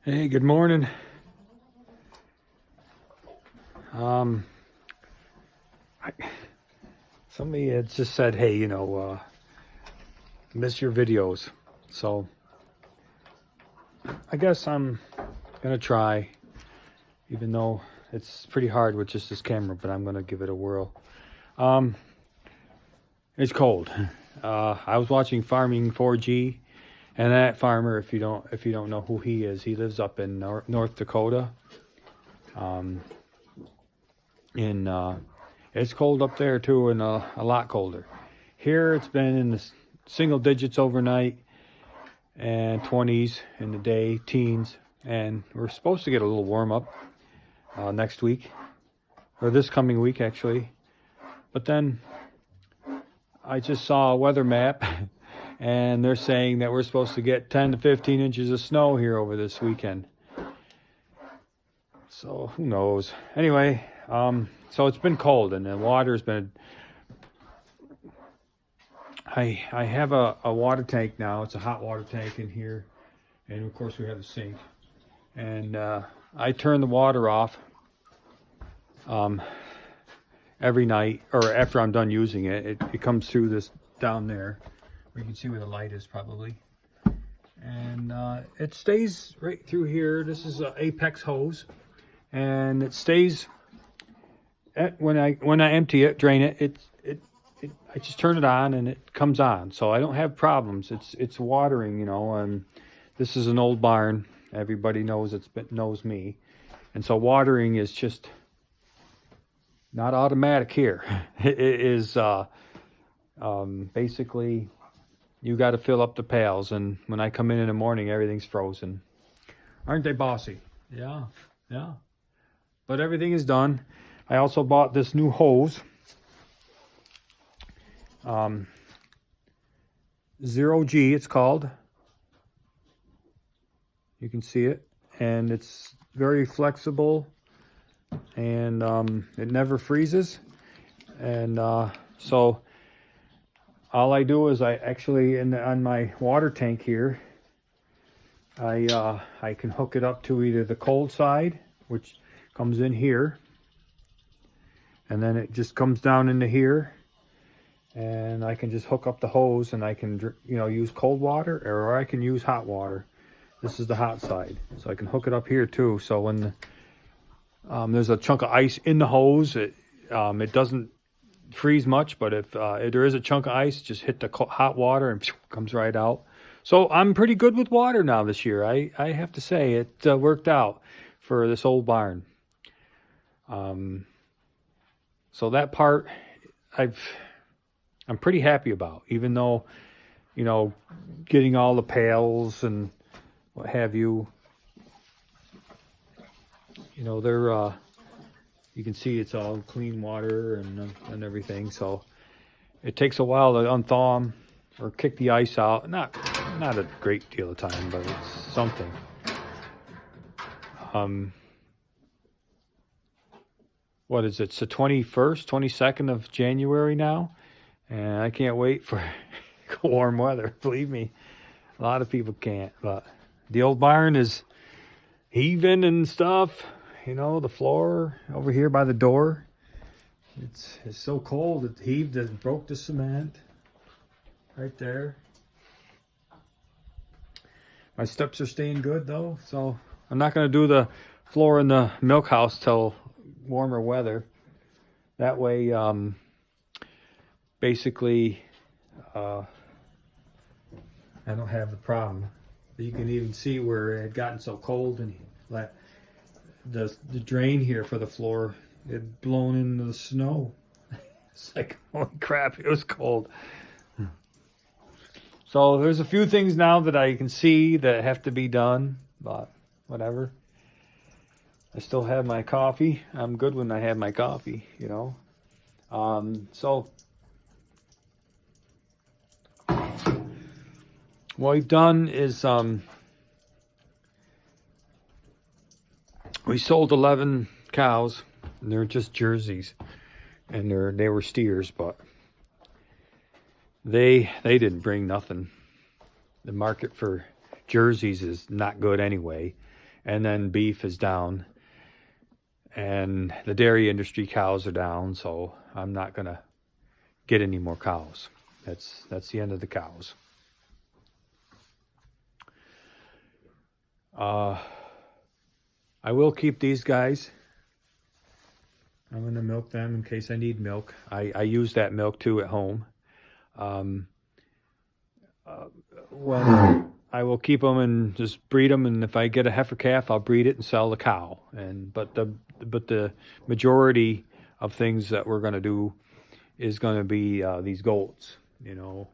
Hey, good morning. Um, I, Somebody had just said, hey, miss your videos. So I guess I'm gonna try, even though it's pretty hard with just this camera, but I'm gonna give it a whirl. Um, it's cold. I was watching Farming 4G, and that farmer, if you don't know who he is, he lives up in North Dakota. Um, in It's cold up there too, and a lot colder. Here it's been in the single digits overnight and 20s in the day, teens, and we're supposed to get a little warm up next week, or this coming week actually. But then I just saw a weather map and they're saying that we're supposed to get 10 to 15 inches of snow here over this weekend. So who knows? Anyway, so it's been cold and the water's been... I have a water tank now. It's a hot water tank in here. And of course we have the sink. And I turn the water off every night, or after I'm done using it. It comes through this down there. You can see where the light is probably. And it stays right through here. This is an Apex hose. And it stays when I empty it, drain it, I just turn it on and it comes on. So I don't have problems. It's watering, and this is an old barn. Everybody knows knows me. And so watering is just not automatic here. It is basically you got to fill up the pails, and when I come in the morning, everything's frozen. Aren't they bossy? Yeah. But everything is done. I also bought this new hose. 0G it's called. You can see it. And it's very flexible. And it never freezes. And so all I do is I actually, on my water tank here, I can hook it up to either the cold side, which comes in here, and then it just comes down into here, and I can just hook up the hose, and I can use cold water, or I can use hot water. This is the hot side, so I can hook it up here too. So when there's a chunk of ice in the hose, it doesn't freeze much, but if there is a chunk of ice, just hit the hot water and comes right out. So I'm pretty good with water now this year. I have to say it worked out for this old barn. So that part I'm pretty happy about, even though, getting all the pails and what have you, they're, you can see it's all clean water and everything. So it takes a while to unthaw them or kick the ice out. Not a great deal of time, but it's something. What is it? It's the 21st, 22nd of January now. And I can't wait for warm weather. Believe me, a lot of people can't. But the old barn is heaving and stuff. The floor over here by the door. It's so cold it heaved and broke the cement. Right there. My steps are staying good though. So I'm not going to do the floor in the milk house till warmer weather. That way, basically, I don't have the problem. You can even see where it had gotten so cold, and the drain here for the floor had blown into the snow. It's like, holy crap, it was cold. So there's a few things now that I can see that have to be done, but whatever. I still have my coffee. I'm good when I have my coffee, So what we've done is we sold 11 cows, and they're just jerseys, and they were steers, but they didn't bring nothing. The market for jerseys is not good anyway. and then beef is down, and the dairy industry cows are down, so I'm not gonna get any more cows. That's the end of the cows. I will keep these guys. I'm gonna milk them in case I need milk. I use that milk too at home. When I will keep them and just breed them, and if I get a heifer calf, I'll breed it and sell the cow. But the majority of things that we're gonna do is gonna be these goats. You know,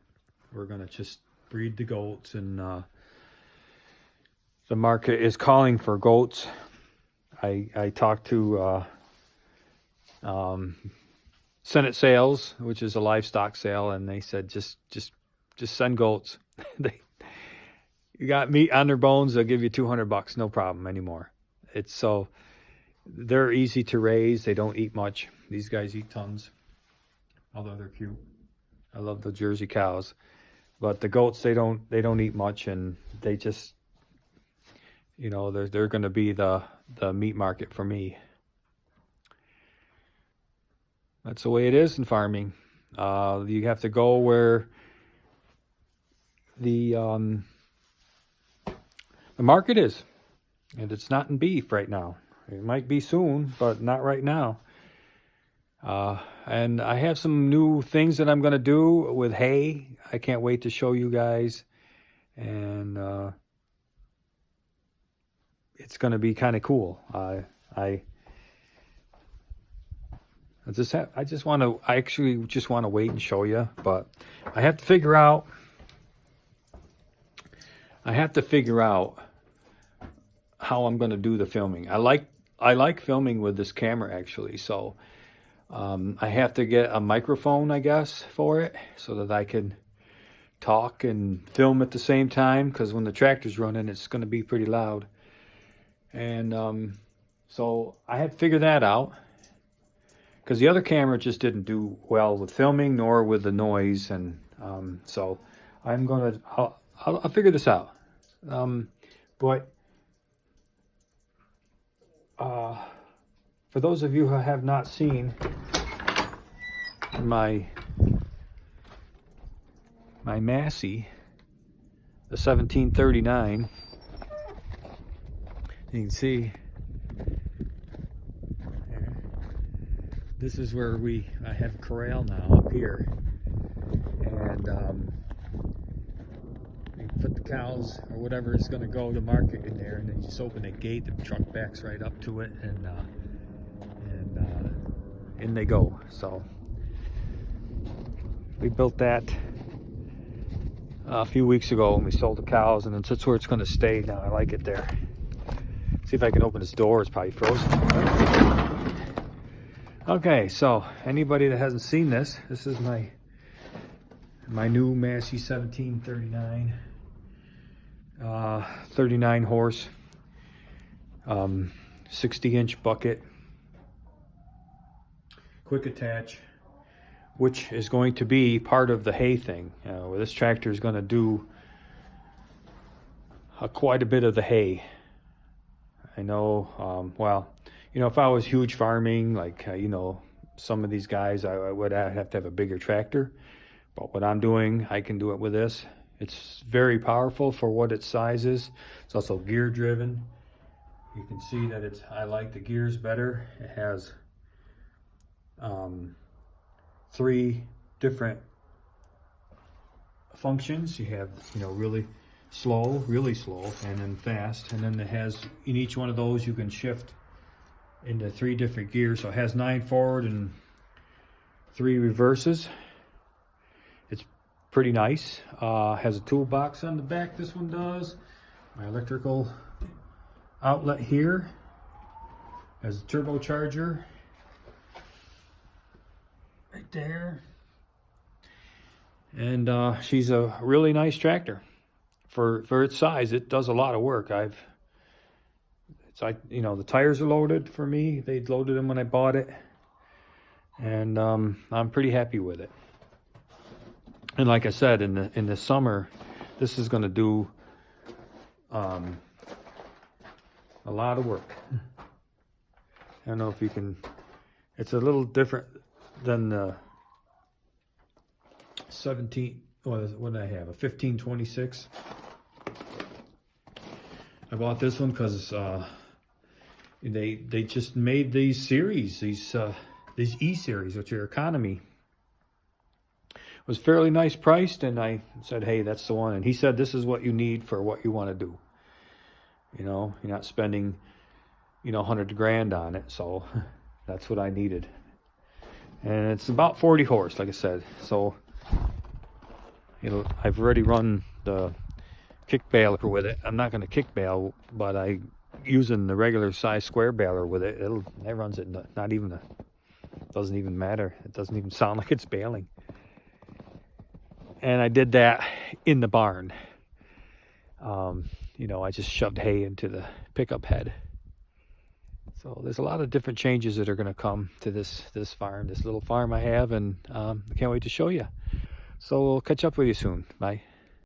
we're gonna just breed the goats, and the market is calling for goats. I talked to Senate Sales, which is a livestock sale, and they said just send goats. You got meat on their bones, they'll give you $200, no problem anymore. They're easy to raise. They don't eat much. These guys eat tons, although they're cute. I love the Jersey cows, but the goats, they don't eat much, and they just, you know, they're going to be the meat market for me. That's the way it is in farming. You have to go where the market is, and it's not in beef right now. It might be soon, but not right now. And I have some new things that I'm going to do with hay. I can't wait to show you guys, and it's going to be kind of cool. I actually just want to wait and show you, but I have to figure out how I'm going to do the filming. I like filming with this camera, actually, so I have to get a microphone, I guess, for it, so that I can talk and film at the same time, because when the tractor's running, it's going to be pretty loud. And so I had to figure that out, because the other camera just didn't do well with filming, nor with the noise, and so I'll figure this out. But for those of you who have not seen my Massey, the 1739, you can see there. This is where I have a corral now up here, and you put the cows or whatever is going to go to market in there, and then you just open the gate, the truck backs right up to it, and in they go. So we built that a few weeks ago, and we sold the cows, and that's where it's going to stay now. I like it there. See if I can open this door. It's probably frozen. Okay, so anybody that hasn't seen this is my new Massey 1739, 39 horse, 60-inch bucket, quick attach, which is going to be part of the hay thing. Where this tractor is going to do quite a bit of the hay. I know, well, you know, if I was huge farming, like, you know, some of these guys, I would have to have a bigger tractor. But what I'm doing, I can do it with this. It's very powerful for what its size is. It's also gear driven. You can see that I like the gears better. It has 3 different functions. You have, you know, really slow, and then fast. And then it has, in each one of those, you can shift into 3 different gears. So it has 9 forward and 3 reverses. It's pretty nice. Has a toolbox on the back, this one does. My electrical outlet here. Has a turbocharger right there. And she's a really nice tractor. For its size, it does a lot of work. You know, the tires are loaded for me. They loaded them when I bought it, and I'm pretty happy with it. And like I said, in the summer, this is going to do a a lot of work. I don't know if you can, it's a little different than the 17, what did I have, a 1526. I bought this one because they just made these series, these E-series, which are economy. Was fairly nice priced, and I said, hey, that's the one. And he said, this is what you need for what you want to do. You know, you're not spending, you know, 100 grand on it. So that's what I needed. And it's about 40 horse, like I said. So, you know, I've already run the kick baler with it. I'm not going to kick bale, but I using the regular size square baler with it. It runs it not even doesn't even matter. It doesn't even sound like it's baling. And I did that in the barn. You know, I just shoved hay into the pickup head. So there's a lot of different changes that are going to come to this farm, this little farm I have, and I can't wait to show you. So we'll catch up with you soon. Bye.